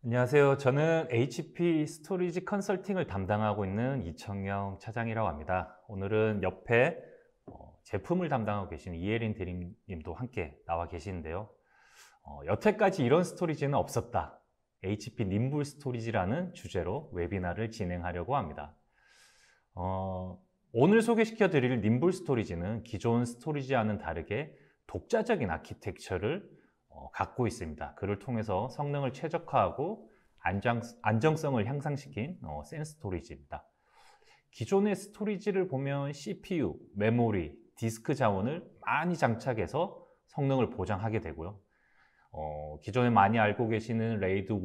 안녕하세요. 저는 HP 스토리지 컨설팅을 담당하고 있는 이청영 차장이라고 합니다. 오늘은 옆에 제품을 담당하고 계신 이혜린 대리님도 함께 나와 계시는데요. 여태까지 이런 스토리지는 없었다. HP 님블 스토리지라는 주제로 웨비나를 진행하려고 합니다. 오늘 소개시켜 드릴 님블 스토리지는 기존 스토리지와는 다르게 독자적인 아키텍처를 갖고 있습니다. 그를 통해서 성능을 최적화하고 안정성을 향상시킨 센 스토리지입니다. 기존의 스토리지를 보면 CPU, 메모리, 디스크 자원을 많이 장착해서 성능을 보장하게 되고요. 기존에 많이 알고 계시는 레이드 1, 5,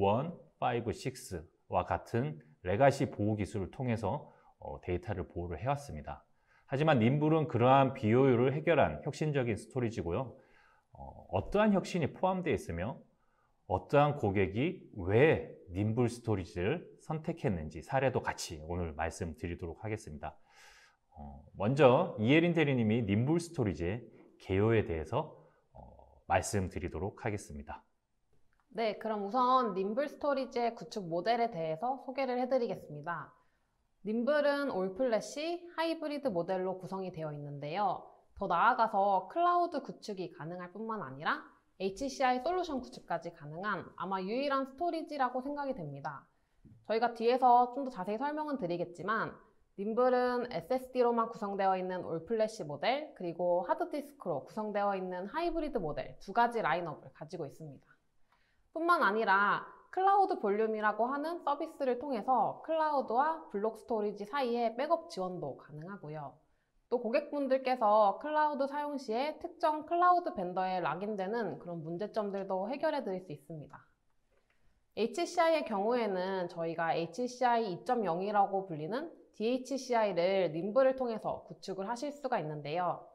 6와 같은 레가시 보호 기술을 통해서 데이터를 보호를 해왔습니다. 하지만 님블은 그러한 비효율을 해결한 혁신적인 스토리지고요. 어떠한 혁신이 포함되어 있으며 어떠한 고객이 왜 님블 스토리지를 선택했는지 사례도 같이 오늘 말씀드리도록 하겠습니다. 먼저 이혜린 대리님이 님블 스토리지의 개요에 대해서 말씀드리도록 하겠습니다. 네, 그럼 우선 님블 스토리지의 구축 모델에 대해서 소개를 해드리겠습니다. 님블은 올플래시, 하이브리드 모델로 구성이 되어 있는데요. 더 나아가서 클라우드 구축이 가능할 뿐만 아니라 HCI 솔루션 구축까지 가능한 아마 유일한 스토리지라고 생각이 됩니다. 저희가 뒤에서 좀 더 자세히 설명은 드리겠지만 님블은 SSD로만 구성되어 있는 올플래시 모델 그리고 하드디스크로 구성되어 있는 하이브리드 모델 두 가지 라인업을 가지고 있습니다. 뿐만 아니라 클라우드 볼륨이라고 하는 서비스를 통해서 클라우드와 블록 스토리지 사이에 백업 지원도 가능하고요. 또 고객분들께서 클라우드 사용 시에 특정 클라우드 벤더에 락인되는 그런 문제점들도 해결해 드릴 수 있습니다. HCI의 경우에는 저희가 HCI 2.0이라고 불리는 DHCI를 님블을 통해서 구축을 하실 수가 있는데요.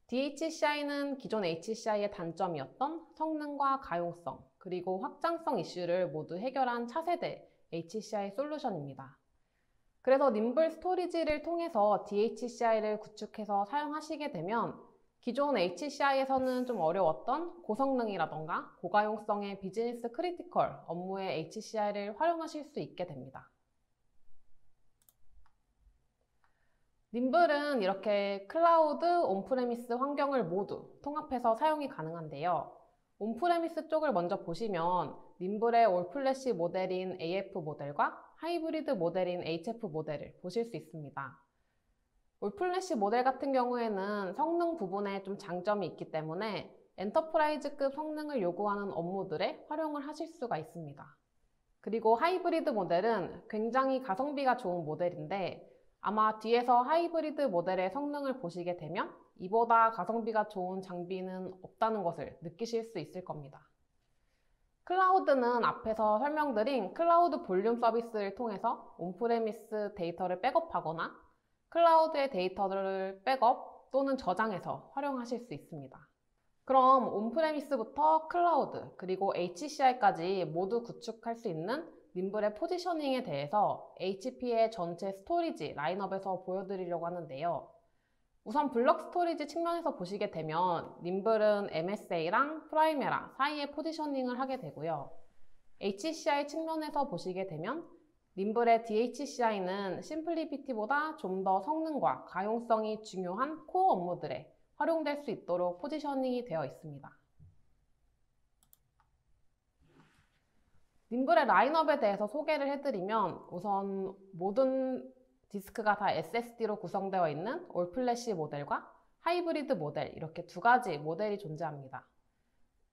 DHCI는 기존 HCI의 단점이었던 성능과 가용성, 그리고 확장성 이슈를 모두 해결한 차세대 HCI 솔루션입니다. 그래서 님블 스토리지를 통해서 DHCI를 구축해서 사용하시게 되면 기존 HCI에서는 좀 어려웠던 고성능이라던가 고가용성의 비즈니스 크리티컬 업무의 HCI를 활용하실 수 있게 됩니다. 님블은 이렇게 클라우드, 온프레미스 환경을 모두 통합해서 사용이 가능한데요. 온프레미스 쪽을 먼저 보시면 님블의 올플래시 모델인 AF 모델과 하이브리드 모델인 HF 모델을 보실 수 있습니다. 올플래시 모델 같은 경우에는 성능 부분에 좀 장점이 있기 때문에 엔터프라이즈급 성능을 요구하는 업무들에 활용을 하실 수가 있습니다. 그리고 하이브리드 모델은 굉장히 가성비가 좋은 모델인데 아마 뒤에서 하이브리드 모델의 성능을 보시게 되면 이보다 가성비가 좋은 장비는 없다는 것을 느끼실 수 있을 겁니다. 클라우드는 앞에서 설명드린 클라우드 볼륨 서비스를 통해서 온프레미스 데이터를 백업하거나 클라우드의 데이터를 백업 또는 저장해서 활용하실 수 있습니다. 그럼 온프레미스부터 클라우드 그리고 HCI까지 모두 구축할 수 있는 님블의 포지셔닝에 대해서 HP의 전체 스토리지 라인업에서 보여드리려고 하는데요. 우선 블록 스토리지 측면에서 보시게 되면 님블은 MSA랑 프라이메라 사이에 포지셔닝을 하게 되고요. HCI 측면에서 보시게 되면 님블의 DHCI는 심플리피티보다 좀 더 성능과 가용성이 중요한 코어 업무들에 활용될 수 있도록 포지셔닝이 되어 있습니다. 님블의 라인업에 대해서 소개를 해드리면 우선 모든 디스크가 다 SSD로 구성되어 있는 올플래시 모델과 하이브리드 모델 이렇게 두 가지 모델이 존재합니다.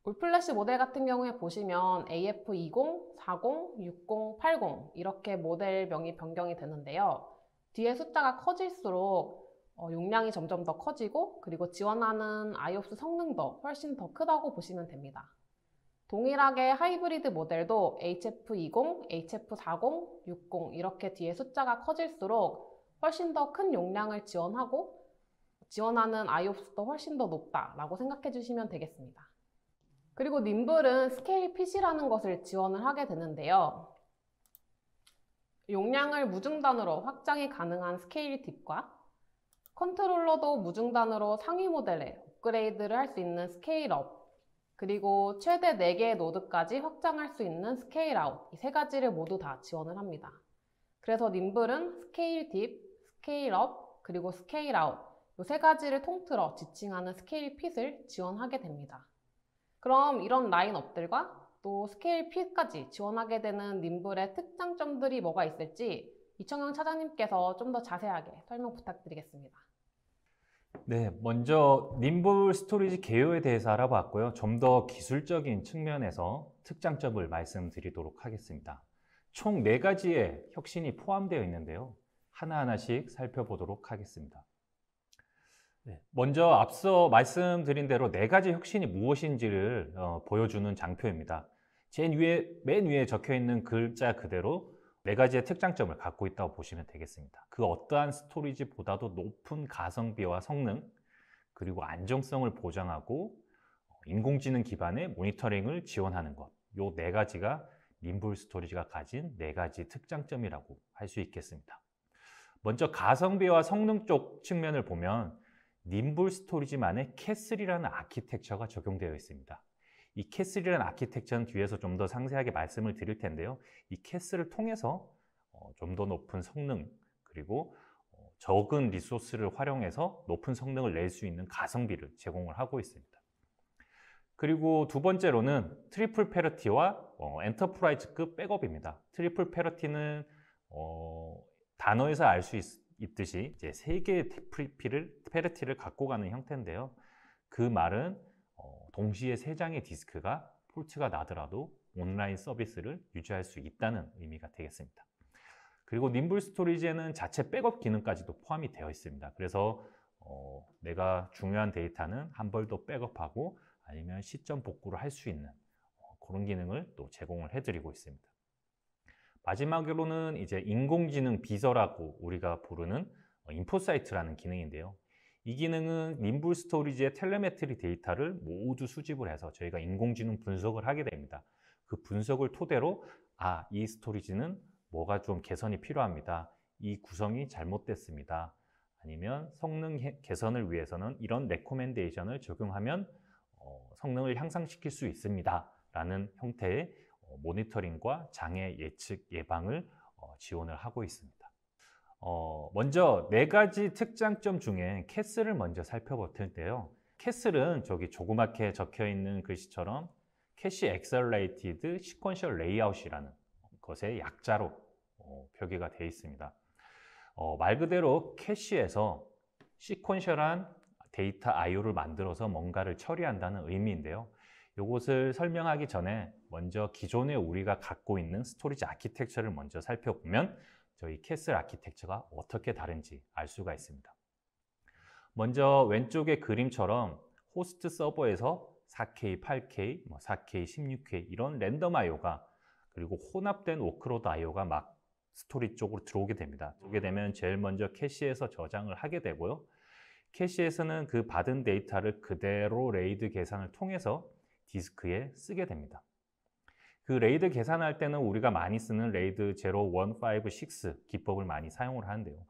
올플래시 모델 같은 경우에 보시면 AF20, 40, 60, 80 이렇게 모델명이 변경이 되는데요. 뒤에 숫자가 커질수록 용량이 점점 더 커지고 그리고 지원하는 IOPS 성능도 훨씬 더 크다고 보시면 됩니다. 동일하게 하이브리드 모델도 HF20, HF40, 60 이렇게 뒤에 숫자가 커질수록 훨씬 더 큰 용량을 지원하고 지원하는 IOPS도 훨씬 더 높다라고 생각해 주시면 되겠습니다. 그리고 님블은 스케일 PC라는 것을 지원을 하게 되는데요. 용량을 무중단으로 확장이 가능한 스케일 딥과 컨트롤러도 무중단으로 상위 모델에 업그레이드를 할 수 있는 스케일 업 그리고 최대 4개의 노드까지 확장할 수 있는 스케일 아웃, 이 세 가지를 모두 다 지원을 합니다. 그래서 님블은 스케일 딥, 스케일 업, 그리고 스케일 아웃 이 세 가지를 통틀어 지칭하는 스케일 핏을 지원하게 됩니다. 그럼 이런 라인업들과 또 스케일 핏까지 지원하게 되는 님블의 특장점들이 뭐가 있을지 이청영 차장님께서 좀 더 자세하게 설명 부탁드리겠습니다. 네, 먼저 님블 스토리지 개요에 대해서 알아봤고요. 좀 더 기술적인 측면에서 특장점을 말씀드리도록 하겠습니다. 총 4가지의 혁신이 포함되어 있는데요. 하나하나씩 살펴보도록 하겠습니다. 네, 먼저 앞서 말씀드린 대로 4가지 혁신이 무엇인지를 보여주는 장표입니다. 맨 위에 적혀 있는 글자 그대로 4가지의 특장점을 갖고 있다고 보시면 되겠습니다. 그 어떠한 스토리지보다도 높은 가성비와 성능, 그리고 안정성을 보장하고 인공지능 기반의 모니터링을 지원하는 것. 이 4가지가 님블 스토리지가 가진 4가지 특장점이라고 할 수 있겠습니다. 먼저 가성비와 성능 쪽 측면을 보면 님블 스토리지만의 캐슬이라는 아키텍처가 적용되어 있습니다. 이 캐슬이라는 아키텍처는 뒤에서 좀 더 상세하게 말씀을 드릴 텐데요. 이 캐슬을 통해서 좀 더 높은 성능, 그리고 적은 리소스를 활용해서 높은 성능을 낼 수 있는 가성비를 제공을 하고 있습니다. 그리고 두 번째로는 트리플 패러티와 엔터프라이즈급 백업입니다. 트리플 패러티는 단어에서 알 수 있듯이 이제 3개의 패러티를 갖고 가는 형태인데요. 그 말은 동시에 3장의 디스크가 폴트가 나더라도 온라인 서비스를 유지할 수 있다는 의미가 되겠습니다. 그리고 님블 스토리지에는 자체 백업 기능까지도 포함이 되어 있습니다. 그래서 내가 중요한 데이터는 한 번 더 백업하고 아니면 시점 복구를 할 수 있는 그런 기능을 또 제공을 해드리고 있습니다. 마지막으로는 이제 인공지능 비서라고 우리가 부르는 인포사이트라는 기능인데요. 이 기능은 님블 스토리지의 텔레메트리 데이터를 모두 수집을 해서 저희가 인공지능 분석을 하게 됩니다. 그 분석을 토대로 이 스토리지는 뭐가 좀 개선이 필요합니다. 이 구성이 잘못됐습니다. 아니면 성능 개선을 위해서는 이런 레코멘데이션을 적용하면 성능을 향상시킬 수 있습니다. 라는 형태의 모니터링과 장애 예측 예방을 지원을 하고 있습니다. 먼저 4가지 특장점 중에 캐슬을 먼저 살펴볼 텐데요. 캐슬은 저기 조그맣게 적혀 있는 글씨처럼 캐시 엑셀레이티드 시퀀셜 레이아웃이라는 것의 약자로 표기가 되어 있습니다. 말 그대로 캐시에서 시퀀셜한 데이터 IO를 만들어서 뭔가를 처리한다는 의미인데요. 이것을 설명하기 전에 먼저 기존에 우리가 갖고 있는 스토리지 아키텍처를 먼저 살펴보면 저희 캐슬 아키텍처가 어떻게 다른지 알 수가 있습니다. 먼저 왼쪽의 그림처럼 호스트 서버에서 4K, 8K, 4K, 16K 이런 랜덤 IO가 그리고 혼합된 워크로드 IO가 막 스토리 쪽으로 들어오게 됩니다. 들어오게 되면 제일 먼저 캐시에서 저장을 하게 되고요. 캐시에서는 그 받은 데이터를 그대로 레이드 계산을 통해서 디스크에 쓰게 됩니다. 그 레이드 계산할 때는 우리가 많이 쓰는 레이드 0, 1, 5, 6 기법을 많이 사용을 하는데요.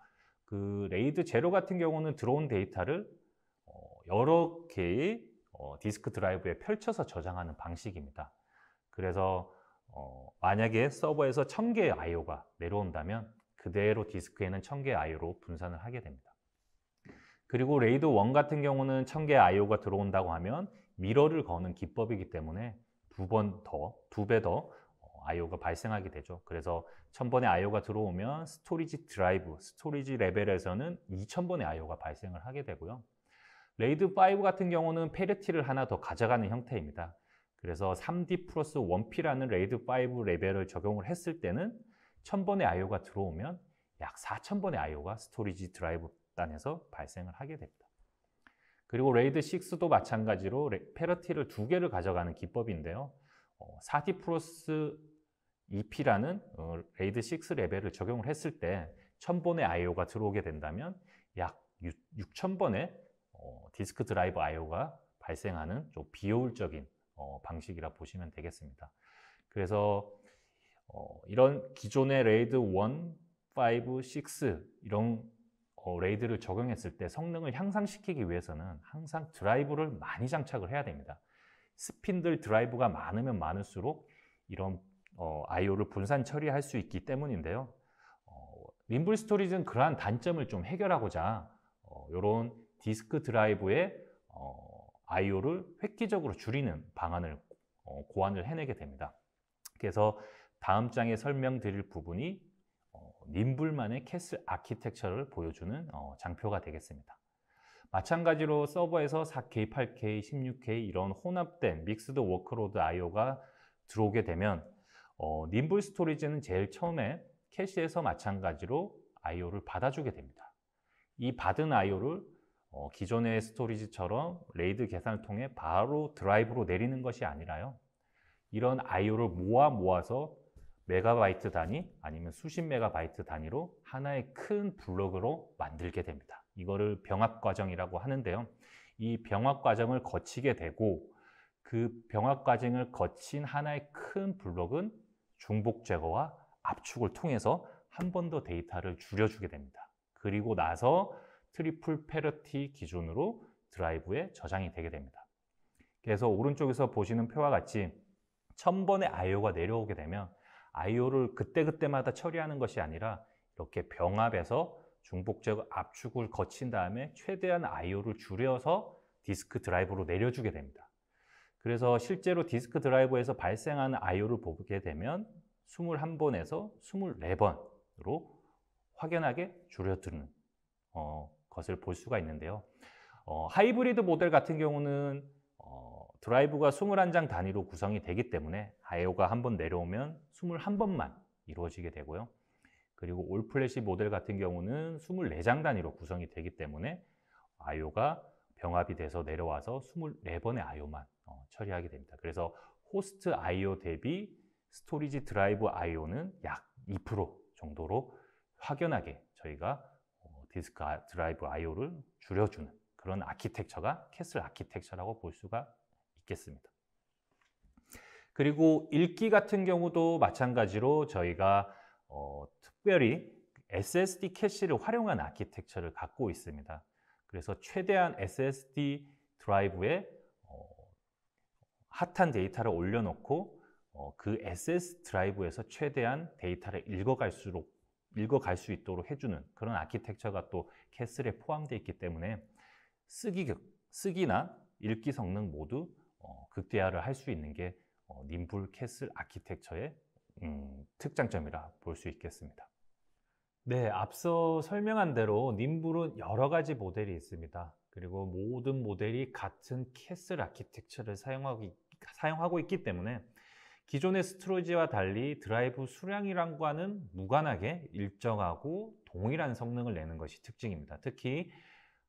그 레이드 0 같은 경우는 들어온 데이터를 여러 개의 디스크 드라이브에 펼쳐서 저장하는 방식입니다. 그래서 만약에 서버에서 1000개의 IO가 내려온다면 그대로 디스크에는 1000개의 IO로 분산을 하게 됩니다. 그리고 레이드 1 같은 경우는 1000개의 IO가 들어온다고 하면 미러를 거는 기법이기 때문에 두 배 더 IO가 발생하게 되죠. 그래서 1000번의 IO가 들어오면 스토리지 드라이브, 스토리지 레벨에서는 2000번의 IO가 발생을 하게 되고요. 레이드 5 같은 경우는 패리티를 하나 더 가져가는 형태입니다. 그래서 3D 플러스 1P라는 레이드 5 레벨을 적용을 했을 때는 1000번의 IO가 들어오면 약 4000번의 IO가 스토리지 드라이브 단에서 발생을 하게 됩니다. 그리고 레이드 6도 마찬가지로 패러티를 2개를 가져가는 기법인데요. 4D 플러스 2P라는 레이드 6 레벨을 적용을 했을 때 1000번의 IO가 들어오게 된다면 약 6000번의 디스크 드라이브 IO가 발생하는 좀 비효율적인 방식이라 보시면 되겠습니다. 그래서 이런 기존의 레이드 1, 5, 6 이런 레이드를 적용했을 때 성능을 향상시키기 위해서는 항상 드라이브를 많이 장착을 해야 됩니다. 스핀들 드라이브가 많으면 많을수록 이런 I/O를 분산 처리할 수 있기 때문인데요. 님블 스토리지는 그러한 단점을 좀 해결하고자 이런 디스크 드라이브의 I/O를 획기적으로 줄이는 방안을 고안을 해내게 됩니다. 그래서 다음 장에 설명드릴 부분이 님블만의 캐슬 아키텍처를 보여주는 장표가 되겠습니다. 마찬가지로 서버에서 4K, 8K, 16K 이런 혼합된 믹스드 워크로드 I/O가 들어오게 되면 님블 스토리지는 제일 처음에 캐시에서 마찬가지로 I/O를 받아주게 됩니다. 이 받은 I/O를 기존의 스토리지처럼 레이드 계산을 통해 바로 드라이브로 내리는 것이 아니라요. 이런 I/O를 모아서 메가바이트 단위 아니면 수십 메가바이트 단위로 하나의 큰 블록으로 만들게 됩니다. 이거를 병합 과정이라고 하는데요. 이 병합 과정을 거치게 되고 그 병합 과정을 거친 하나의 큰 블록은 중복 제거와 압축을 통해서 한 번 더 데이터를 줄여주게 됩니다. 그리고 나서 트리플 패러티 기준으로 드라이브에 저장이 되게 됩니다. 그래서 오른쪽에서 보시는 표와 같이 1000번의 I/O가 내려오게 되면 I/O를 그때그때마다 처리하는 것이 아니라 이렇게 병합해서 중복 제거 압축을 거친 다음에 최대한 I/O를 줄여서 디스크 드라이브로 내려주게 됩니다. 그래서 실제로 디스크 드라이브에서 발생하는 I/O를 보게 되면 21번에서 24번으로 확연하게 줄어드는 것을 볼 수가 있는데요. 하이브리드 모델 같은 경우는 드라이브가 21장 단위로 구성이 되기 때문에 I/O가 한 번 내려오면 21번만 이루어지게 되고요. 그리고 올 플래시 모델 같은 경우는 24장 단위로 구성이 되기 때문에 I/O가 병합이 돼서 내려와서 24번의 I/O만 처리하게 됩니다. 그래서 호스트 I/O 대비 스토리지 드라이브 I/O는 약 2% 정도로 확연하게 저희가 디스크 드라이브 I/O를 줄여주는 그런 아키텍처가 캐슬 아키텍처라고 볼 수가 있겠습니다. 그리고 읽기 같은 경우도 마찬가지로 저희가 특별히 SSD 캐시를 활용한 아키텍처를 갖고 있습니다. 그래서 최대한 SSD 드라이브에 핫한 데이터를 올려놓고 그 SS 드라이브에서 최대한 데이터를 읽어갈 수 있도록 해주는 그런 아키텍처가 또 캐슬에 포함되어 있기 때문에 쓰기나 읽기 성능 모두 극대화를 할 수 있는 게 님블 캐슬 아키텍처의 특장점이라 볼 수 있겠습니다. 네, 앞서 설명한 대로 님블은 여러 가지 모델이 있습니다. 그리고 모든 모델이 같은 캐슬 아키텍처를 사용하고 있기 때문에 기존의 스토리지와 달리 드라이브 수량이랑과는 무관하게 일정하고 동일한 성능을 내는 것이 특징입니다. 특히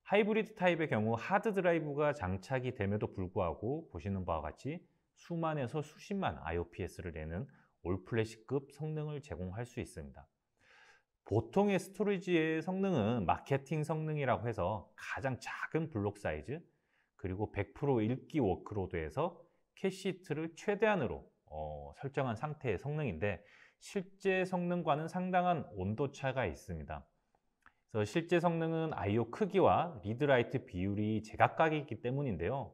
하이브리드 타입의 경우 하드 드라이브가 장착이 됨에도 불구하고 보시는 바와 같이 수만에서 수십만 IOPS를 내는 올플래시급 성능을 제공할 수 있습니다. 보통의 스토리지의 성능은 마케팅 성능이라고 해서 가장 작은 블록 사이즈 그리고 100% 읽기 워크로드에서 캐시 히트를 최대한으로 설정한 상태의 성능인데 실제 성능과는 상당한 온도차가 있습니다. 그래서 실제 성능은 I/O 크기와 리드라이트 비율이 제각각이기 때문인데요.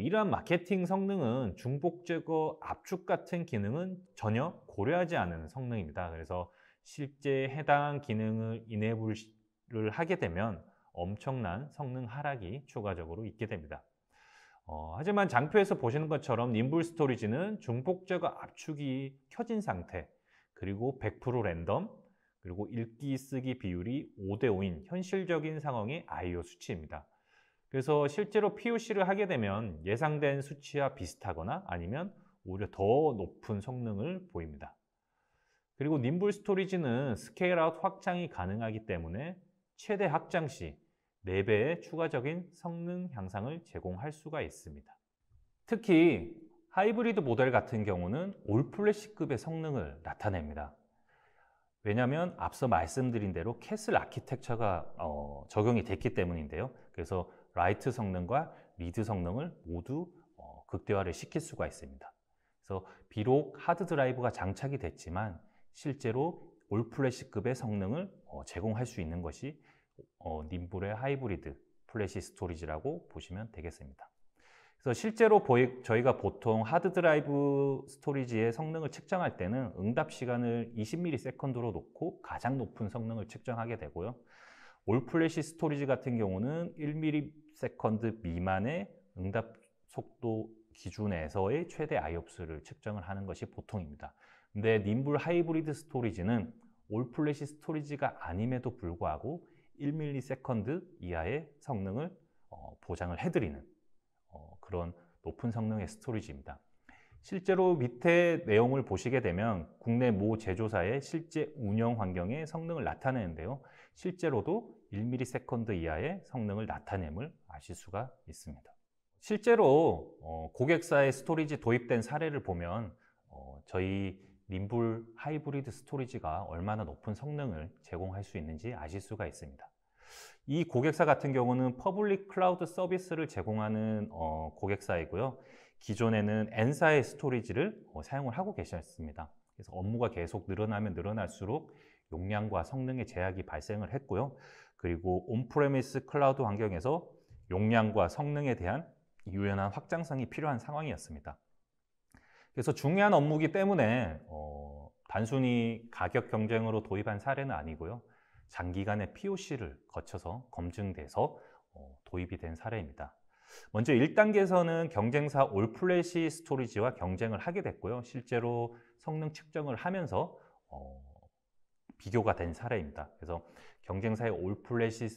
이러한 마케팅 성능은 중복 제거, 압축 같은 기능은 전혀 고려하지 않은 성능입니다. 그래서 실제 해당 기능을 이네이블을 하게 되면 엄청난 성능 하락이 추가적으로 있게 됩니다. 하지만 장표에서 보시는 것처럼 님블 스토리지는 중복 제거 압축이 켜진 상태 그리고 100% 랜덤 그리고 읽기 쓰기 비율이 5대5인 현실적인 상황의 I/O 수치입니다. 그래서 실제로 POC를 하게 되면 예상된 수치와 비슷하거나 아니면 오히려 더 높은 성능을 보입니다. 그리고 님블 스토리지는 스케일 아웃 확장이 가능하기 때문에 최대 확장 시 4배의 추가적인 성능 향상을 제공할 수가 있습니다. 특히 하이브리드 모델 같은 경우는 올플래시급의 성능을 나타냅니다. 왜냐하면 앞서 말씀드린 대로 캐슬 아키텍처가 적용이 됐기 때문인데요. 그래서 라이트 성능과 리드 성능을 모두 극대화를 시킬 수가 있습니다. 그래서 비록 하드 드라이브가 장착이 됐지만 실제로 올플래시급의 성능을 제공할 수 있는 것이 님블의 하이브리드 플래시 스토리지라고 보시면 되겠습니다. 그래서 실제로 저희가 보통 하드 드라이브 스토리지의 성능을 측정할 때는 응답 시간을 20ms로 놓고 가장 높은 성능을 측정하게 되고요. 올플래시 스토리지 같은 경우는 1ms 미만의 응답 속도 기준에서의 최대 IOPS를 측정을 하는 것이 보통입니다. 근데 님블 하이브리드 스토리지는 올플래시 스토리지가 아님에도 불구하고 1ms 이하의 성능을 보장을 해드리는 그런 높은 성능의 스토리지입니다. 실제로 밑에 내용을 보시게 되면 국내 모 제조사의 실제 운영 환경의 성능을 나타내는데요. 실제로도 1ms 이하의 성능을 나타냄을 아실 수가 있습니다. 실제로 고객사의 스토리지 도입된 사례를 보면 저희 님블 하이브리드 스토리지가 얼마나 높은 성능을 제공할 수 있는지 아실 수가 있습니다. 이 고객사 같은 경우는 퍼블릭 클라우드 서비스를 제공하는 고객사이고요. 기존에는 N사의 스토리지를 사용을 하고 계셨습니다. 그래서 업무가 계속 늘어나면 늘어날수록 용량과 성능의 제약이 발생을 했고요. 그리고 온프레미스 클라우드 환경에서 용량과 성능에 대한 유연한 확장성이 필요한 상황이었습니다. 그래서 중요한 업무이기 때문에 단순히 가격 경쟁으로 도입한 사례는 아니고요. 장기간의 POC를 거쳐서 검증돼서 도입이 된 사례입니다. 먼저 1단계에서는 경쟁사 올플래시 스토리지와 경쟁을 하게 됐고요. 실제로 성능 측정을 하면서 비교가 된 사례입니다. 그래서 경쟁사의 올플래시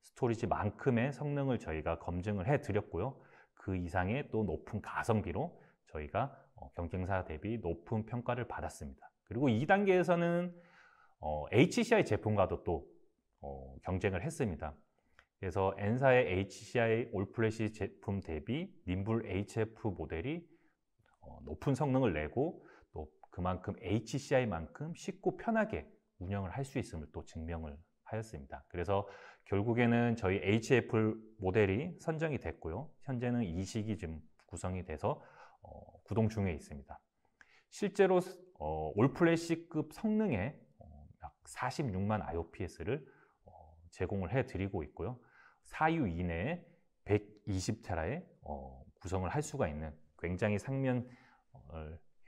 스토리지만큼의 성능을 저희가 검증을 해드렸고요. 그 이상의 또 높은 가성비로 저희가 경쟁사 대비 높은 평가를 받았습니다. 그리고 2단계에서는 HCI 제품과도 또 경쟁을 했습니다. 그래서 N사의 HCI 올플래시 제품 대비 님블 HF 모델이 높은 성능을 내고 또 그만큼 HCI만큼 쉽고 편하게 운영을 할 수 있음을 또 증명을 하였습니다. 그래서 결국에는 저희 HF 모델이 선정이 됐고요. 현재는 2시기 구성이 돼서 구동 중에 있습니다. 실제로 올플래시급 성능의 약 46만 IOPS를 제공을 해드리고 있고요. 4유 이내에 120테라의 구성을 할 수가 있는 굉장히 상면을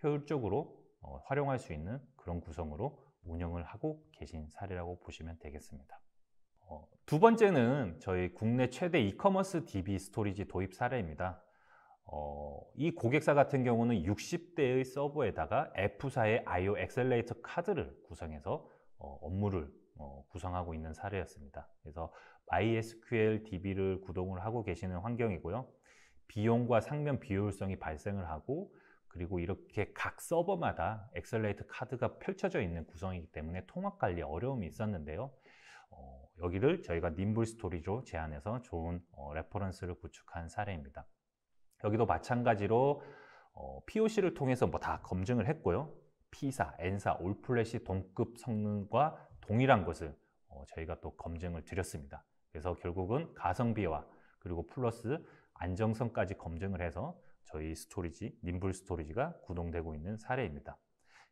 효율적으로 활용할 수 있는 그런 구성으로 운영을 하고 계신 사례라고 보시면 되겠습니다. 두 번째는 저희 국내 최대 이커머스 DB 스토리지 도입 사례입니다. 이 고객사 같은 경우는 60대의 서버에다가 F사의 I/O 엑셀레이터 카드를 구성해서 업무를 구성하고 있는 사례였습니다. 그래서 MySQL DB를 구동을 하고 계시는 환경이고요. 비용과 상면 비효율성이 발생을 하고 그리고 이렇게 각 서버마다 엑셀레이터 카드가 펼쳐져 있는 구성이기 때문에 통합 관리에 어려움이 있었는데요. 여기를 저희가 님블 스토리지로 제안해서 좋은 레퍼런스를 구축한 사례입니다. 여기도 마찬가지로 POC를 통해서 다 검증을 했고요. P사, N사, 올플래시 동급 성능과 동일한 것을 저희가 또 검증을 드렸습니다. 그래서 결국은 가성비와 그리고 플러스 안정성까지 검증을 해서 저희 스토리지, 님블 스토리지가 구동되고 있는 사례입니다.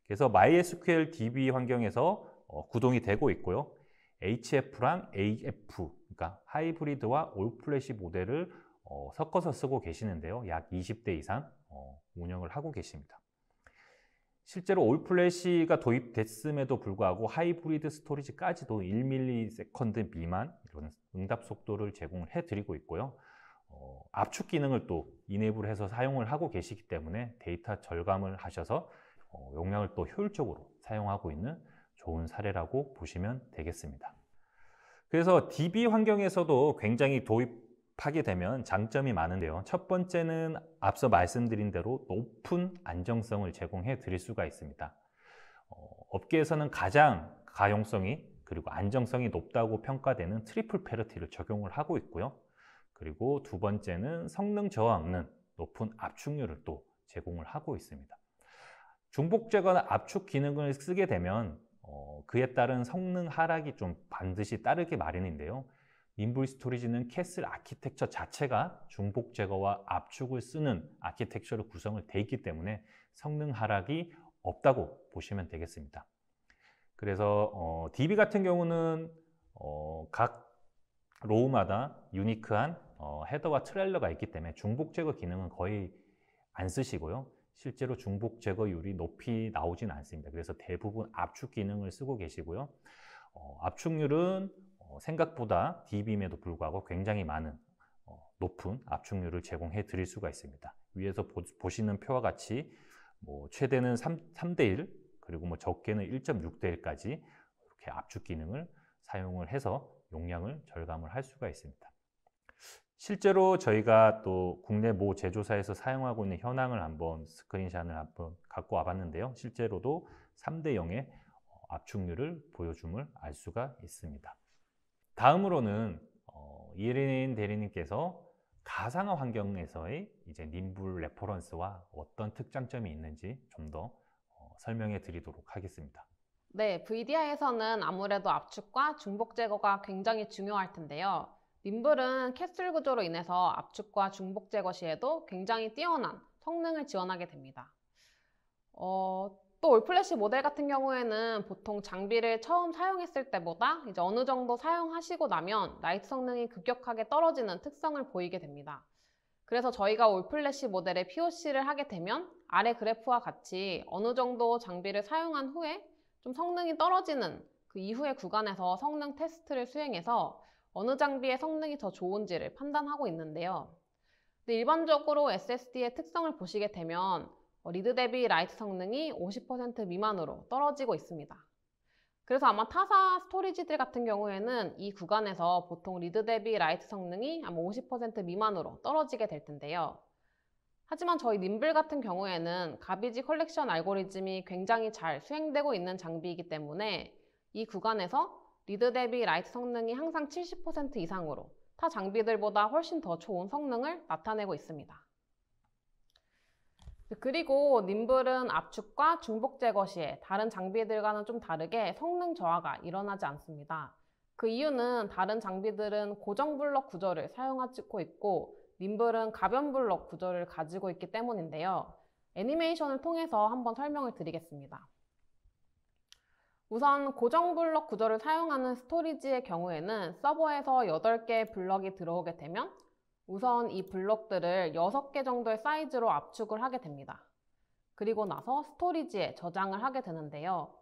그래서 MySQL DB 환경에서 구동이 되고 있고요. HF랑 AF, 그러니까 하이브리드와 올플래시 모델을 섞어서 쓰고 계시는데요. 약 20대 이상 운영을 하고 계십니다. 실제로 올플래시가 도입됐음에도 불구하고 하이브리드 스토리지까지도 1ms 미만 이런 응답 속도를 제공을 해드리고 있고요. 압축 기능을 또 이네이블 해서 사용을 하고 계시기 때문에 데이터 절감을 하셔서 용량을 또 효율적으로 사용하고 있는 좋은 사례라고 보시면 되겠습니다. 그래서 DB 환경에서도 굉장히 도입하게 되면 장점이 많은데요. 첫 번째는 앞서 말씀드린 대로 높은 안정성을 제공해 드릴 수가 있습니다. 업계에서는 가장 가용성이 그리고 안정성이 높다고 평가되는 트리플 패러티를 적용을 하고 있고요. 그리고 두 번째는 성능 저하 없는 높은 압축률을 또 제공을 하고 있습니다. 중복 제거나 압축 기능을 쓰게 되면 그에 따른 성능 하락이 좀 반드시 따르게 마련인데요. 님블 스토리지는 캐슬 아키텍처 자체가 중복 제거와 압축을 쓰는 아키텍처로 구성을 되어 있기 때문에 성능 하락이 없다고 보시면 되겠습니다. 그래서 DB 같은 경우는 각 로우마다 유니크한 헤더와 트레일러가 있기 때문에 중복 제거 기능은 거의 안 쓰시고요. 실제로 중복 제거율이 높이 나오진 않습니다. 그래서 대부분 압축 기능을 쓰고 계시고요. 압축률은 생각보다 D빔에도 불구하고 굉장히 많은 높은 압축률을 제공해 드릴 수가 있습니다. 위에서 보시는 표와 같이 최대는 3대 1, 그리고 적게는 1.6대 1까지 이렇게 압축 기능을 사용을 해서 용량을 절감을 할 수가 있습니다. 실제로 저희가 또 국내 모 제조사에서 사용하고 있는 현황을 한번 스크린샷을 한번 갖고 와봤는데요. 실제로도 3대 0의 압축률을 보여줌을 알 수가 있습니다. 다음으로는 이혜린 대리님께서 가상화 환경에서의 이제 님블 레퍼런스와 어떤 특장점이 있는지 좀 더 설명해 드리도록 하겠습니다. 네, VDI에서는 아무래도 압축과 중복 제거가 굉장히 중요할 텐데요. 님블은 캡슐 구조로 인해서 압축과 중복 제거 시에도 굉장히 뛰어난 성능을 지원하게 됩니다. 또 올플래시 모델 같은 경우에는 보통 장비를 처음 사용했을 때보다 이제 어느 정도 사용하시고 나면 라이트 성능이 급격하게 떨어지는 특성을 보이게 됩니다. 그래서 저희가 올플래시 모델의 POC를 하게 되면 아래 그래프와 같이 어느 정도 장비를 사용한 후에 좀 성능이 떨어지는 그 이후의 구간에서 성능 테스트를 수행해서 어느 장비의 성능이 더 좋은지를 판단하고 있는데요. 근데 일반적으로 SSD의 특성을 보시게 되면 리드 대비 라이트 성능이 50% 미만으로 떨어지고 있습니다. 그래서 아마 타사 스토리지들 같은 경우에는 이 구간에서 보통 리드 대비 라이트 성능이 아마 50% 미만으로 떨어지게 될 텐데요. 하지만 저희 님블 같은 경우에는 가비지 컬렉션 알고리즘이 굉장히 잘 수행되고 있는 장비이기 때문에 이 구간에서 리드 대비 라이트 성능이 항상 70% 이상으로 타 장비들보다 훨씬 더 좋은 성능을 나타내고 있습니다. 그리고 님블은 압축과 중복 제거 시에 다른 장비들과는 좀 다르게 성능 저하가 일어나지 않습니다. 그 이유는 다른 장비들은 고정 블록 구조를 사용하고 있고 님블은 가변 블록 구조를 가지고 있기 때문인데요. 애니메이션을 통해서 한번 설명을 드리겠습니다. 우선 고정 블록 구조를 사용하는 스토리지의 경우에는 서버에서 8개의 블럭이 들어오게 되면 우선 이 블록들을 6개 정도의 사이즈로 압축을 하게 됩니다. 그리고 나서 스토리지에 저장을 하게 되는데요.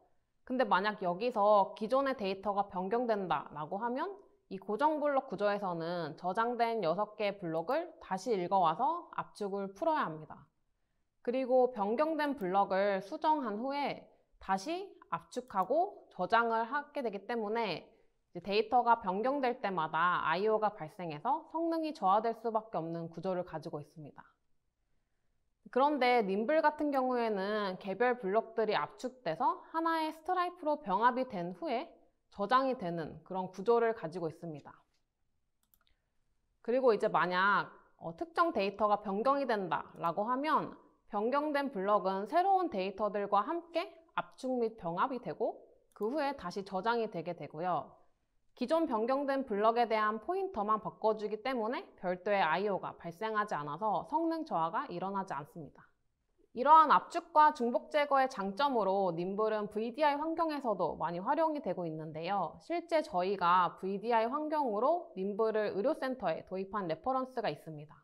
근데 만약 여기서 기존의 데이터가 변경된다 라고 하면 이 고정 블록 구조에서는 저장된 6개의 블록을 다시 읽어와서 압축을 풀어야 합니다. 그리고 변경된 블럭을 수정한 후에 다시 압축하고 저장을 하게 되기 때문에 데이터가 변경될 때마다 I/O가 발생해서 성능이 저하될 수밖에 없는 구조를 가지고 있습니다. 그런데 님블 같은 경우에는 개별 블록들이 압축돼서 하나의 스트라이프로 병합이 된 후에 저장이 되는 그런 구조를 가지고 있습니다. 그리고 이제 만약 특정 데이터가 변경이 된다라고 하면 변경된 블럭은 새로운 데이터들과 함께 압축 및 병합이 되고 그 후에 다시 저장이 되게 되고요. 기존 변경된 블럭에 대한 포인터만 바꿔주기 때문에 별도의 I/O가 발생하지 않아서 성능 저하가 일어나지 않습니다. 이러한 압축과 중복 제거의 장점으로 님블은 VDI 환경에서도 많이 활용이 되고 있는데요. 실제 저희가 VDI 환경으로 님블을 의료센터에 도입한 레퍼런스가 있습니다.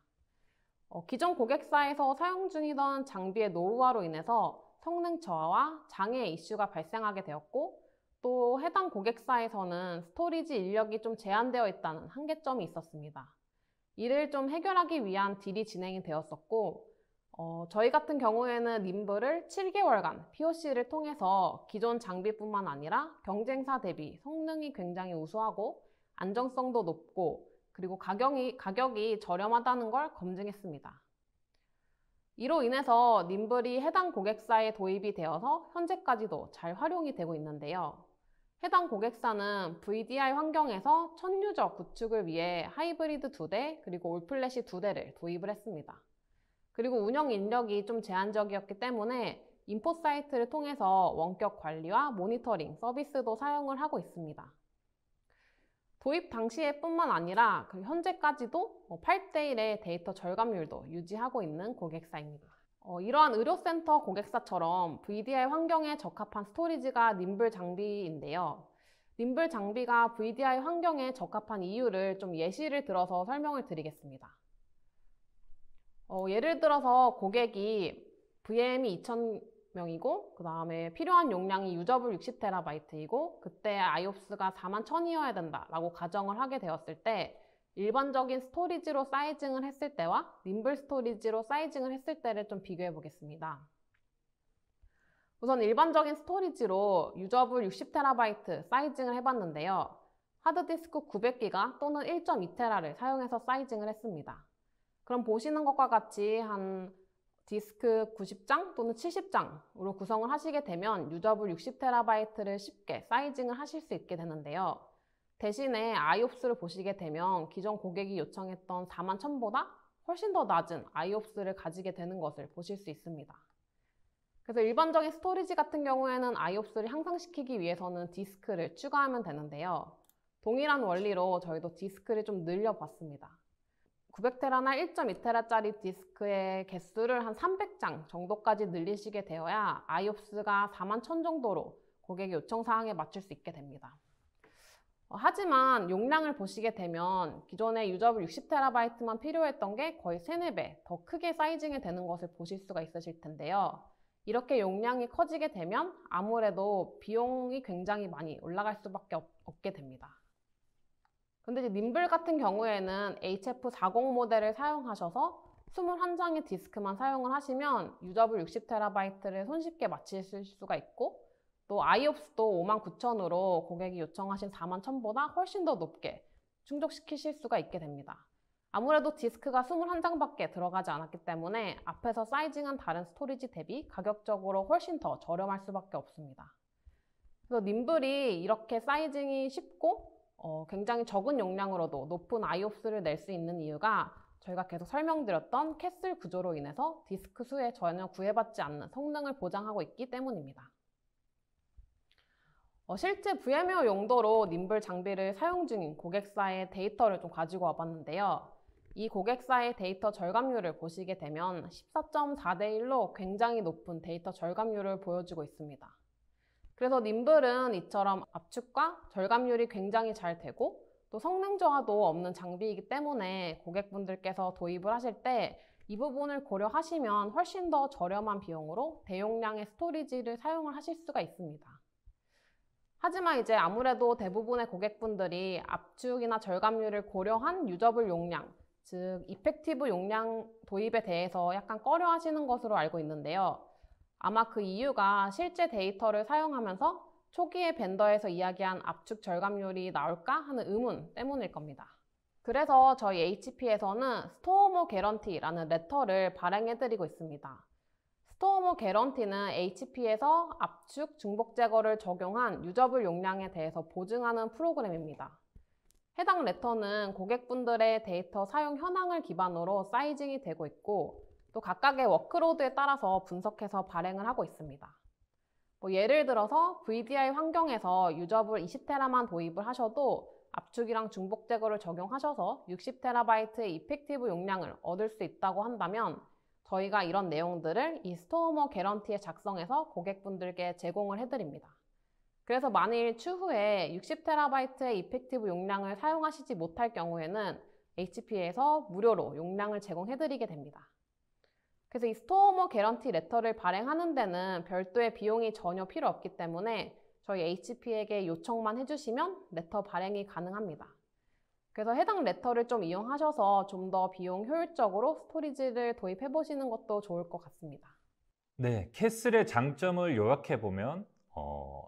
기존 고객사에서 사용 중이던 장비의 노후화로 인해서 성능 저하와 장애 이슈가 발생하게 되었고 또 해당 고객사에서는 스토리지 인력이 좀 제한되어 있다는 한계점이 있었습니다. 이를 좀 해결하기 위한 딜이 진행이 되었었고 저희 같은 경우에는 님블을 7개월간 POC를 통해서 기존 장비뿐만 아니라 경쟁사 대비 성능이 굉장히 우수하고 안정성도 높고 그리고 가격이 저렴하다는 걸 검증했습니다. 이로 인해서 님블이 해당 고객사에 도입이 되어서 현재까지도 잘 활용이 되고 있는데요. 해당 고객사는 VDI 환경에서 첫 유저 구축을 위해 하이브리드 2대 그리고 올플래시 2대를 도입을 했습니다. 그리고 운영 인력이 좀 제한적이었기 때문에 인포 사이트를 통해서 원격 관리와 모니터링 서비스도 사용을 하고 있습니다. 도입 당시에 뿐만 아니라 현재까지도 8대1의 데이터 절감률도 유지하고 있는 고객사입니다. 이러한 의료센터 고객사처럼 VDI 환경에 적합한 스토리지가 님블 장비인데요. 님블 장비가 VDI 환경에 적합한 이유를 좀 예시를 들어서 설명을 드리겠습니다. 예를 들어서 고객이 VM이 2000명이고 그 다음에 필요한 용량이 유저블 60TB이고 그때 IOPS가 41,000이어야 된다라고 가정을 하게 되었을 때 일반적인 스토리지로 사이징을 했을 때와 님블 스토리지로 사이징을 했을 때를 좀 비교해 보겠습니다. 우선 일반적인 스토리지로 유저블 60TB 사이징을 해봤는데요. 하드디스크 900기가 또는 1.2TB를 사용해서 사이징을 했습니다. 그럼 보시는 것과 같이 한 디스크 90장 또는 70장으로 구성을 하시게 되면 유저블 60TB를 쉽게 사이징을 하실 수 있게 되는데요. 대신에 IOPS를 보시게 되면 기존 고객이 요청했던 41,000보다 훨씬 더 낮은 IOPS를 가지게 되는 것을 보실 수 있습니다. 그래서 일반적인 스토리지 같은 경우에는 IOPS를 향상시키기 위해서는 디스크를 추가하면 되는데요. 동일한 원리로 저희도 디스크를 좀 늘려봤습니다. 900TB나 1.2TB짜리 디스크의 개수를 한 300장 정도까지 늘리시게 되어야 IOPS가 41,000 정도로 고객의 요청사항에 맞출 수 있게 됩니다. 하지만 용량을 보시게 되면 기존의 유저블 60TB만 필요했던 게 거의 3, 4배 더 크게 사이징이 되는 것을 보실 수가 있으실 텐데요. 이렇게 용량이 커지게 되면 아무래도 비용이 굉장히 많이 올라갈 수밖에 없게 됩니다. 근데 이제 님블 같은 경우에는 HF40 모델을 사용하셔서 21장의 디스크만 사용을 하시면 유저블 60TB를 손쉽게 맞추실 수가 있고 또 IOPS도 59,000으로 고객이 요청하신 41,000보다 훨씬 더 높게 충족시키실 수가 있게 됩니다. 아무래도 디스크가 21장밖에 들어가지 않았기 때문에 앞에서 사이징한 다른 스토리지 대비 가격적으로 훨씬 더 저렴할 수밖에 없습니다. 그래서 님블이 이렇게 사이징이 쉽고 굉장히 적은 용량으로도 높은 IOPS를 낼 수 있는 이유가 저희가 계속 설명드렸던 캐슬 구조로 인해서 디스크 수에 전혀 구애받지 않는 성능을 보장하고 있기 때문입니다. 실제 VM웨어 용도로 님블 장비를 사용 중인 고객사의 데이터를 좀 가지고 와봤는데요. 이 고객사의 데이터 절감률을 보시게 되면 14.4대 1로 굉장히 높은 데이터 절감률을 보여주고 있습니다. 그래서 님블은 이처럼 압축과 절감률이 굉장히 잘 되고 또 성능 저하도 없는 장비이기 때문에 고객분들께서 도입을 하실 때 이 부분을 고려하시면 훨씬 더 저렴한 비용으로 대용량의 스토리지를 사용을 하실 수가 있습니다. 하지만 이제 아무래도 대부분의 고객분들이 압축이나 절감률을 고려한 유저블 용량, 즉 이펙티브 용량 도입에 대해서 약간 꺼려 하시는 것으로 알고 있는데요. 아마 그 이유가 실제 데이터를 사용하면서 초기에 벤더에서 이야기한 압축 절감률이 나올까 하는 의문 때문일 겁니다. 그래서 저희 HP에서는 스토어모 개런티라는 레터를 발행해드리고 있습니다. 스토어모 개런티는 HP에서 압축, 중복 제거를 적용한 유저블 용량에 대해서 보증하는 프로그램입니다. 해당 레터는 고객분들의 데이터 사용 현황을 기반으로 사이징이 되고 있고 또 각각의 워크로드에 따라서 분석해서 발행을 하고 있습니다. 예를 들어서 VDI 환경에서 유저블 20TB만 도입을 하셔도 압축이랑 중복 제거를 적용하셔서 60TB의 이펙티브 용량을 얻을 수 있다고 한다면 저희가 이런 내용들을 이 스토어머 개런티에 작성해서 고객분들께 제공을 해드립니다. 그래서 만일 추후에 60TB의 이펙티브 용량을 사용하시지 못할 경우에는 HP에서 무료로 용량을 제공해드리게 됩니다. 그래서 이 스토어머 개런티 레터를 발행하는 데는 별도의 비용이 전혀 필요 없기 때문에 저희 HP에게 요청만 해주시면 레터 발행이 가능합니다. 그래서 해당 레터를 좀 이용하셔서 좀 더 비용 효율적으로 스토리지를 도입해 보시는 것도 좋을 것 같습니다. 네, 캐슬의 장점을 요약해보면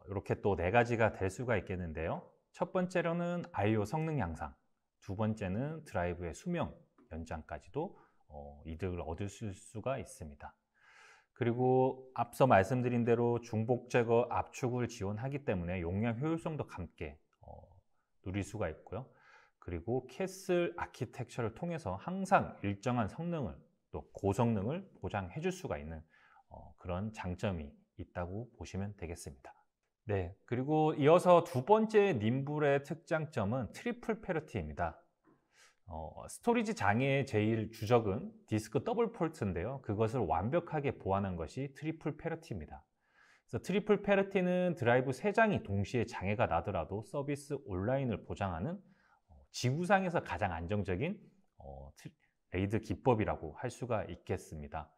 이렇게 또 4가지가 될 수가 있겠는데요. 첫 번째로는 I/O 성능 향상, 두 번째는 드라이브의 수명 연장까지도 이득을 얻을 수가 있습니다. 그리고 앞서 말씀드린 대로 중복 제거, 압축을 지원하기 때문에 용량 효율성도 함께 누릴 수가 있고요. 그리고 캐슬 아키텍처를 통해서 항상 일정한 성능을 또 고성능을 보장해 줄 수가 있는 그런 장점이 있다고 보시면 되겠습니다. 네, 그리고 이어서 두 번째 님블의 특장점은 트리플 패러티입니다. 스토리지 장애의 제일 주적은 디스크 더블 폴트인데요. 그것을 완벽하게 보완한 것이 트리플 패러티입니다. 그래서 트리플 페르티는 드라이브 3장이 동시에 장애가 나더라도 서비스 온라인을 보장하는 지구상에서 가장 안정적인 레이드 기법이라고 할 수가 있겠습니다.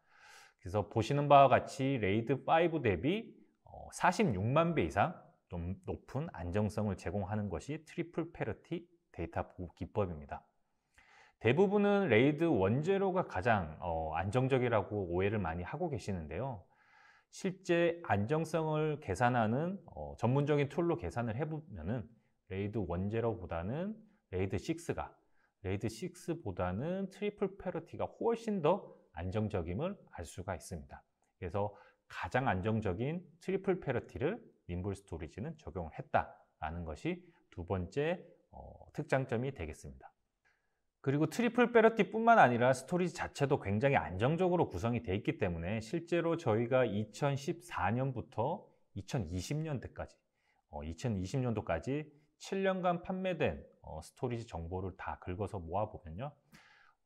그래서 보시는 바와 같이 레이드 5 대비 46만 배 이상 좀 높은 안정성을 제공하는 것이 트리플 페르티 데이터 보호 기법입니다. 대부분은 레이드 1.0가 가장 안정적이라고 오해를 많이 하고 계시는데요. 실제 안정성을 계산하는 전문적인 툴로 계산을 해보면은 레이드 1.0보다는 레이드 6가 레이드 6보다는 트리플 페르티가 훨씬 더 안정적임을 알 수가 있습니다. 그래서 가장 안정적인 트리플 페르티를 님블 스토리지는 적용을 했다라는 것이 두 번째 특장점이 되겠습니다. 그리고 트리플 페르티뿐만 아니라 스토리지 자체도 굉장히 안정적으로 구성이 되어 있기 때문에 실제로 저희가 2014년부터 2020년도까지 7년간 판매된 스토리지 정보를 다 긁어서 모아보면요.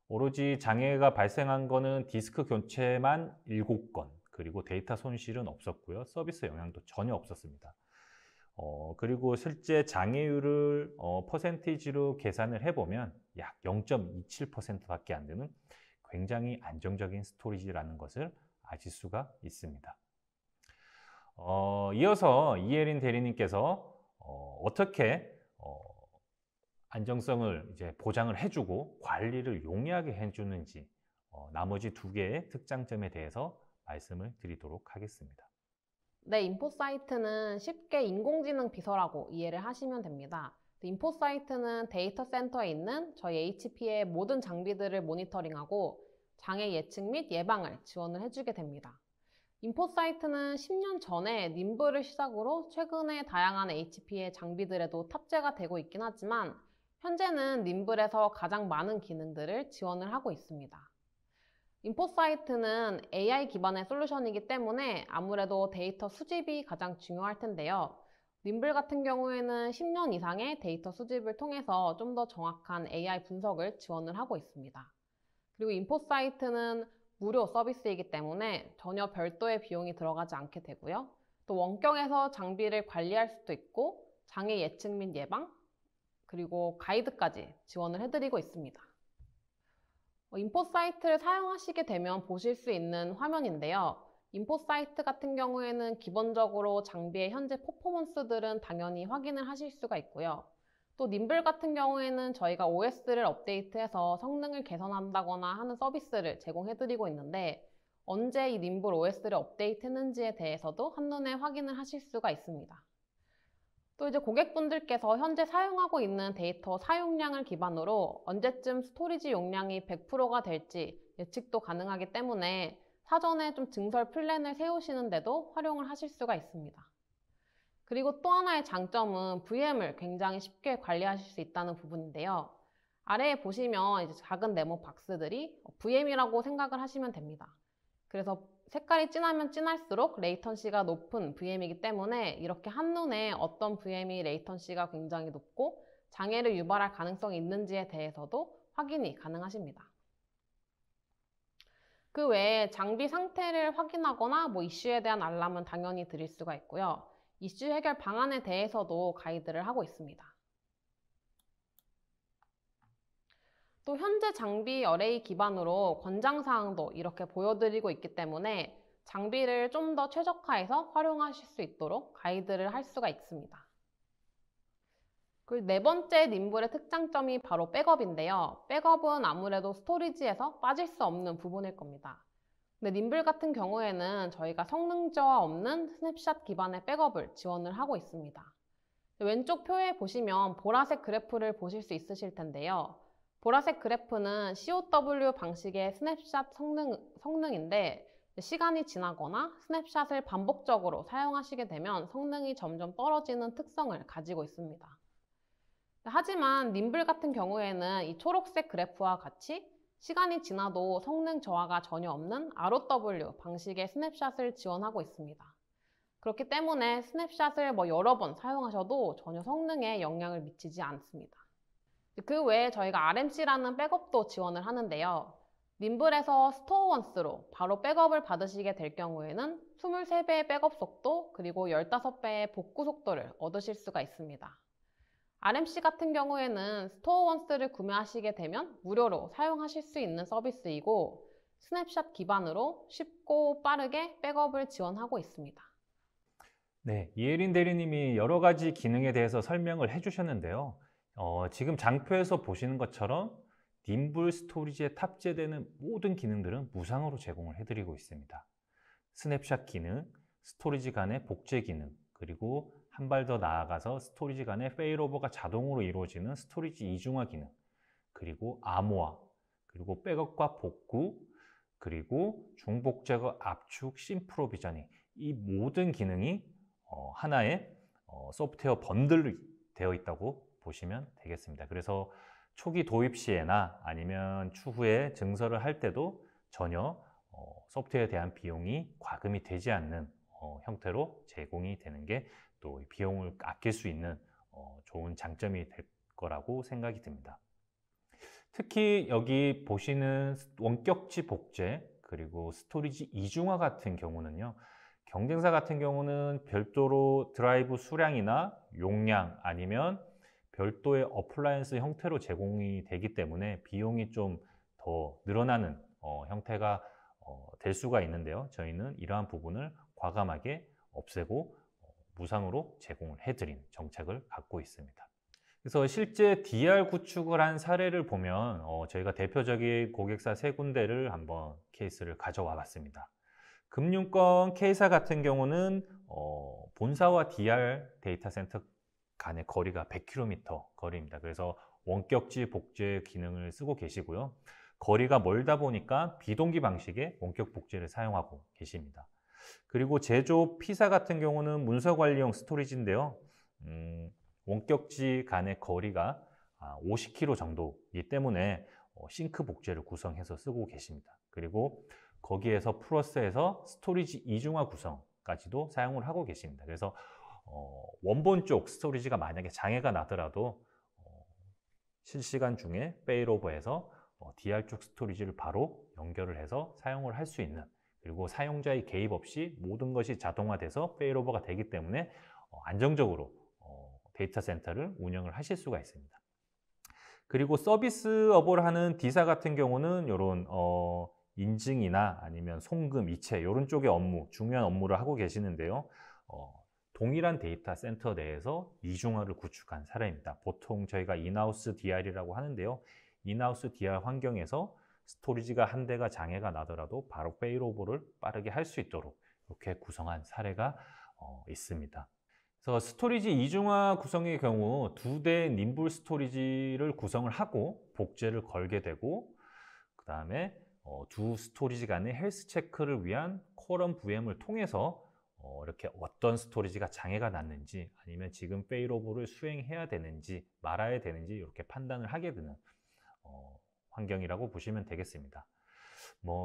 오로지 장애가 발생한 거는 디스크 교체만 7건, 그리고 데이터 손실은 없었고요. 서비스 영향도 전혀 없었습니다. 그리고 실제 장애율을 퍼센티지로 계산을 해보면 약 0.27%밖에 안 되는 굉장히 안정적인 스토리지라는 것을 아실 수가 있습니다. 이어서 이혜린 대리님께서 어떻게 안정성을 이제 보장을 해주고 관리를 용이하게 해주는지 나머지 두 개의 특장점에 대해서 말씀을 드리도록 하겠습니다. 네, 인포사이트는 쉽게 인공지능 비서라고 이해를 하시면 됩니다. 인포사이트는 데이터 센터에 있는 저희 HP의 모든 장비들을 모니터링하고 장애 예측 및 예방을 지원을 해주게 됩니다. 인포사이트는 10년 전에 님블을 시작으로 최근에 다양한 HP의 장비들에도 탑재가 되고 있긴 하지만 현재는 님블에서 가장 많은 기능들을 지원을 하고 있습니다. 인포사이트는 AI 기반의 솔루션이기 때문에 아무래도 데이터 수집이 가장 중요할 텐데요. 님블 같은 경우에는 10년 이상의 데이터 수집을 통해서 좀 더 정확한 AI 분석을 지원을 하고 있습니다. 그리고 인포사이트는 무료 서비스이기 때문에 전혀 별도의 비용이 들어가지 않게 되고요. 또 원격에서 장비를 관리할 수도 있고 장애 예측 및 예방, 그리고 가이드까지 지원을 해드리고 있습니다. 인포사이트를 사용하시게 되면 보실 수 있는 화면인데요. 인포사이트 같은 경우에는 기본적으로 장비의 현재 퍼포먼스들은 당연히 확인을 하실 수가 있고요. 또 님블 같은 경우에는 저희가 OS를 업데이트해서 성능을 개선한다거나 하는 서비스를 제공해드리고 있는데 언제 이 님블 OS를 업데이트했는지에 대해서도 한눈에 확인을 하실 수가 있습니다. 또 이제 고객분들께서 현재 사용하고 있는 데이터 사용량을 기반으로 언제쯤 스토리지 용량이 100%가 될지 예측도 가능하기 때문에 사전에 좀 증설 플랜을 세우시는데도 활용을 하실 수가 있습니다. 그리고 또 하나의 장점은 VM을 굉장히 쉽게 관리하실 수 있다는 부분인데요. 아래에 보시면 이제 작은 네모 박스들이 VM이라고 생각을 하시면 됩니다. 그래서 색깔이 진하면 진할수록 레이턴시가 높은 VM이기 때문에 이렇게 한눈에 어떤 VM이 레이턴시가 굉장히 높고 장애를 유발할 가능성이 있는지에 대해서도 확인이 가능하십니다. 그 외에 장비 상태를 확인하거나 이슈에 대한 알람은 당연히 드릴 수가 있고요. 이슈 해결 방안에 대해서도 가이드를 하고 있습니다. 또 현재 장비 어레이 기반으로 권장사항도 이렇게 보여드리고 있기 때문에 장비를 좀 더 최적화해서 활용하실 수 있도록 가이드를 할 수가 있습니다. 그리고 네 번째 님블의 특장점이 바로 백업인데요. 백업은 아무래도 스토리지에서 빠질 수 없는 부분일 겁니다. 근데 님블 같은 경우에는 저희가 성능 저하 없는 스냅샷 기반의 백업을 지원을 하고 있습니다. 왼쪽 표에 보시면 보라색 그래프를 보실 수 있으실 텐데요. 보라색 그래프는 COW 방식의 스냅샷 성능인데 시간이 지나거나 스냅샷을 반복적으로 사용하시게 되면 성능이 점점 떨어지는 특성을 가지고 있습니다. 하지만 님블 같은 경우에는 이 초록색 그래프와 같이 시간이 지나도 성능 저하가 전혀 없는 ROW 방식의 스냅샷을 지원하고 있습니다. 그렇기 때문에 스냅샷을 여러 번 사용하셔도 전혀 성능에 영향을 미치지 않습니다. 그 외에 저희가 RMC라는 백업도 지원을 하는데요. 님블에서 스토어원스로 바로 백업을 받으시게 될 경우에는 23배의 백업 속도 그리고 15배의 복구 속도를 얻으실 수가 있습니다. RMC 같은 경우에는 스토어원스를 구매하시게 되면 무료로 사용하실 수 있는 서비스이고 스냅샷 기반으로 쉽고 빠르게 백업을 지원하고 있습니다. 네, 이혜린 대리님이 여러 가지 기능에 대해서 설명을 해주셨는데요. 지금 장표에서 보시는 것처럼 님블 스토리지에 탑재되는 모든 기능들은 무상으로 제공을 해드리고 있습니다. 스냅샷 기능, 스토리지 간의 복제 기능, 그리고 한 발 더 나아가서 스토리지 간의 페일오버가 자동으로 이루어지는 스토리지 이중화 기능, 그리고 암호화, 그리고 백업과 복구, 그리고 중복 제거, 압축, 심프로비저닝, 이 모든 기능이 하나의 소프트웨어 번들이 되어 있다고 보시면 되겠습니다. 그래서 초기 도입 시에나 아니면 추후에 증설을 할 때도 전혀 소프트웨어에 대한 비용이 과금이 되지 않는 형태로 제공이 되는 게 또 비용을 아낄 수 있는 좋은 장점이 될 거라고 생각이 듭니다. 특히 여기 보시는 원격지 복제 그리고 스토리지 이중화 같은 경우는요, 경쟁사 같은 경우는 별도로 드라이브 수량이나 용량 아니면 별도의 어플라이언스 형태로 제공이 되기 때문에 비용이 좀 더 늘어나는 형태가 될 수가 있는데요. 저희는 이러한 부분을 과감하게 없애고 무상으로 제공을 해드리는 정책을 갖고 있습니다. 그래서 실제 DR 구축을 한 사례를 보면 저희가 대표적인 고객사 세 군데를 한번 케이스를 가져와 봤습니다. 금융권 K사 같은 경우는 본사와 DR 데이터 센터 간의 거리가 100km 거리입니다. 그래서 원격지 복제 기능을 쓰고 계시고요. 거리가 멀다 보니까 비동기 방식의 원격 복제를 사용하고 계십니다. 그리고 제조 P사 같은 경우는 문서관리용 스토리지인데요. 원격지 간의 거리가 50km 정도이기 때문에 싱크 복제를 구성해서 쓰고 계십니다. 그리고 거기에서 플러스해서 스토리지 이중화 구성까지도 사용을 하고 계십니다. 그래서 원본 쪽 스토리지가 만약에 장애가 나더라도 실시간 중에 페일오버해서 DR 쪽 스토리지를 바로 연결을 해서 사용을 할 수 있는, 그리고 사용자의 개입 없이 모든 것이 자동화돼서 페일오버가 되기 때문에 안정적으로 데이터 센터를 운영을 하실 수가 있습니다. 그리고 서비스업을 하는 D사 같은 경우는 이런 인증이나 아니면 송금, 이체 이런 쪽의 업무, 중요한 업무를 하고 계시는데요. 동일한 데이터 센터 내에서 이중화를 구축한 사례입니다. 보통 저희가 인하우스 DR이라고 하는데요. 인하우스 DR 환경에서 스토리지가 한 대가 장애가 나더라도 바로 페일오버를 빠르게 할 수 있도록 이렇게 구성한 사례가 있습니다. 그래서 스토리지 이중화 구성의 경우 2대의 님블 스토리지를 구성을 하고 복제를 걸게 되고, 그 다음에 두 스토리지 간의 헬스 체크를 위한 쿼럼 VM을 통해서 이렇게 어떤 스토리지가 장애가 났는지 아니면 지금 페일오버를 수행해야 되는지 말아야 되는지 이렇게 판단을 하게 되는 환경이라고 보시면 되겠습니다.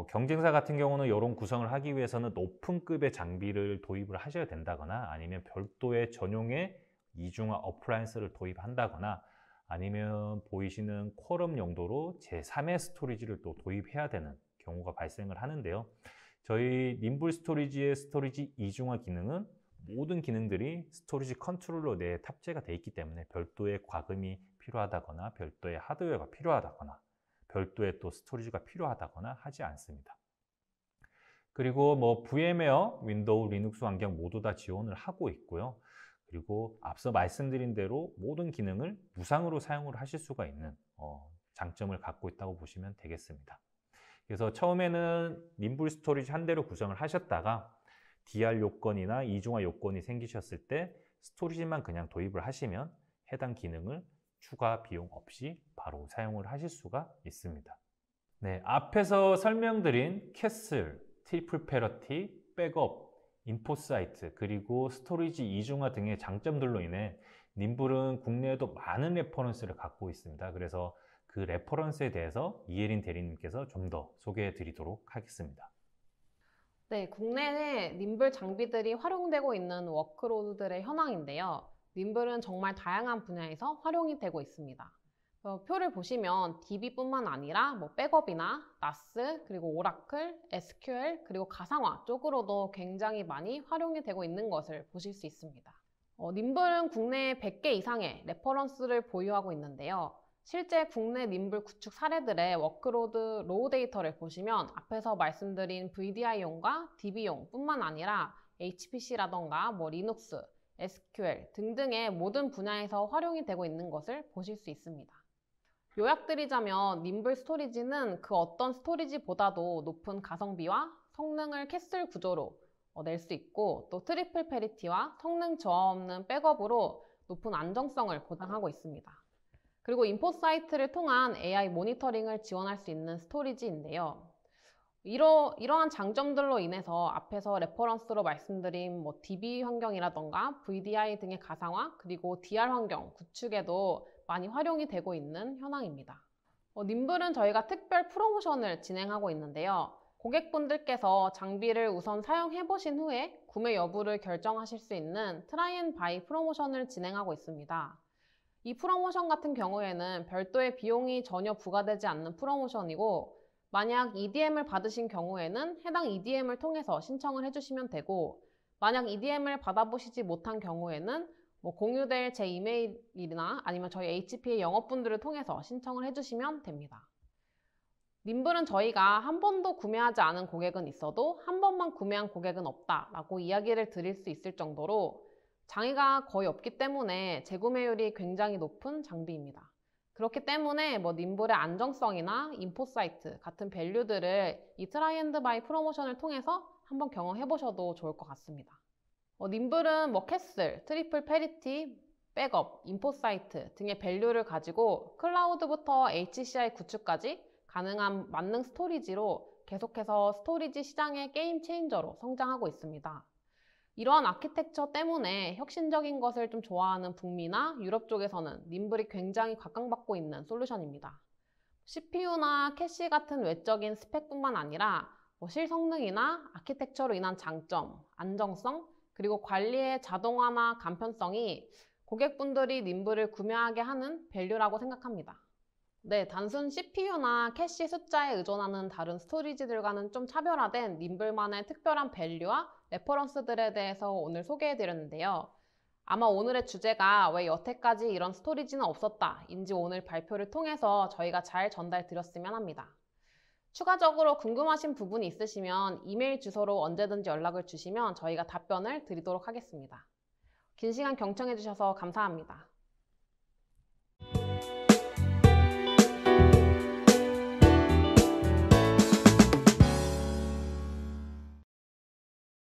경쟁사 같은 경우는 이런 구성을 하기 위해서는 높은 급의 장비를 도입을 하셔야 된다거나 아니면 별도의 전용의 이중화 어플라이언스를 도입한다거나 아니면 보이시는 쿼럼 용도로 제3의 스토리지를 또 도입해야 되는 경우가 발생을 하는데요. 저희 님블 스토리지의 스토리지 이중화 기능은 모든 기능들이 스토리지 컨트롤러 내에 탑재가 되어 있기 때문에 별도의 과금이 필요하다거나 별도의 하드웨어가 필요하다거나 별도의 또 스토리지가 필요하다거나 하지 않습니다. 그리고 VM웨어, 윈도우, 리눅스 환경 모두 다 지원을 하고 있고요. 그리고 앞서 말씀드린 대로 모든 기능을 무상으로 사용을 하실 수가 있는 장점을 갖고 있다고 보시면 되겠습니다. 그래서 처음에는 님블 스토리지 한 대로 구성을 하셨다가 DR 요건이나 이중화 요건이 생기셨을 때 스토리지만 그냥 도입을 하시면 해당 기능을 추가 비용 없이 바로 사용을 하실 수가 있습니다. 네, 앞에서 설명드린 캐슬, 트리플 패러티, 백업, 인포사이트, 그리고 스토리지 이중화 등의 장점들로 인해 님블은 국내에도 많은 레퍼런스를 갖고 있습니다. 그래서 그 레퍼런스에 대해서 이혜린 대리님께서 좀 더 소개해 드리도록 하겠습니다. 네, 국내에 님블 장비들이 활용되고 있는 워크로드들의 현황인데요. 님블은 정말 다양한 분야에서 활용이 되고 있습니다. 표를 보시면 DB뿐만 아니라 뭐 백업이나 NAS, 그리고 오라클, SQL, 그리고 가상화 쪽으로도 굉장히 많이 활용이 되고 있는 것을 보실 수 있습니다. 님블은 국내에 100개 이상의 레퍼런스를 보유하고 있는데요. 실제 국내 님블 구축 사례들의 워크로드 로우 데이터를 보시면 앞에서 말씀드린 VDI용과 DB용 뿐만 아니라 HPC라던가 뭐 리눅스, SQL 등등의 모든 분야에서 활용이 되고 있는 것을 보실 수 있습니다. 요약드리자면 님블 스토리지는 그 어떤 스토리지보다도 높은 가성비와 성능을 캐슬 구조로 낼 수 있고, 또 트리플 패리티와 성능 저하 없는 백업으로 높은 안정성을 보장하고 있습니다. 그리고 인포사이트를 통한 AI 모니터링을 지원할 수 있는 스토리지인데요. 이러한 장점들로 인해서 앞에서 레퍼런스로 말씀드린 뭐 DB 환경이라던가 VDI 등의 가상화, 그리고 DR 환경 구축에도 많이 활용이 되고 있는 현황입니다. 님블은 저희가 특별 프로모션을 진행하고 있는데요. 고객분들께서 장비를 우선 사용해 보신 후에 구매 여부를 결정하실 수 있는 트라이 앤 바이 프로모션을 진행하고 있습니다. 이 프로모션 같은 경우에는 별도의 비용이 전혀 부과되지 않는 프로모션이고, 만약 EDM을 받으신 경우에는 해당 EDM을 통해서 신청을 해주시면 되고, 만약 EDM을 받아보시지 못한 경우에는 뭐 공유될 제 이메일이나 아니면 저희 HP의 영업분들을 통해서 신청을 해주시면 됩니다. 님블은 저희가 한 번도 구매하지 않은 고객은 있어도 한 번만 구매한 고객은 없다라고 이야기를 드릴 수 있을 정도로 장애가 거의 없기 때문에 재구매율이 굉장히 높은 장비입니다. 그렇기 때문에 뭐 님블의 안정성이나 인포사이트 같은 밸류들을 이 트라이 앤드 바이 프로모션을 통해서 한번 경험해 보셔도 좋을 것 같습니다. 님블은 뭐 캐슬, 트리플 패리티, 백업, 인포사이트 등의 밸류를 가지고 클라우드부터 HCI 구축까지 가능한 만능 스토리지로 계속해서 스토리지 시장의 게임 체인저로 성장하고 있습니다. 이러한 아키텍처 때문에 혁신적인 것을 좀 좋아하는 북미나 유럽 쪽에서는 님블이 굉장히 각광받고 있는 솔루션입니다. CPU나 캐시 같은 외적인 스펙뿐만 아니라 뭐 실성능이나 아키텍처로 인한 장점, 안정성, 그리고 관리의 자동화나 간편성이 고객분들이 님블을 구매하게 하는 밸류라고 생각합니다. 네, 단순 CPU나 캐시 숫자에 의존하는 다른 스토리지들과는 좀 차별화된 님블만의 특별한 밸류와 레퍼런스들에 대해서 오늘 소개해드렸는데요. 아마 오늘의 주제가 왜 여태까지 이런 스토리지는 없었다 인지 오늘 발표를 통해서 저희가 잘 전달드렸으면 합니다. 추가적으로 궁금하신 부분이 있으시면 이메일 주소로 언제든지 연락을 주시면 저희가 답변을 드리도록 하겠습니다. 긴 시간 경청해주셔서 감사합니다.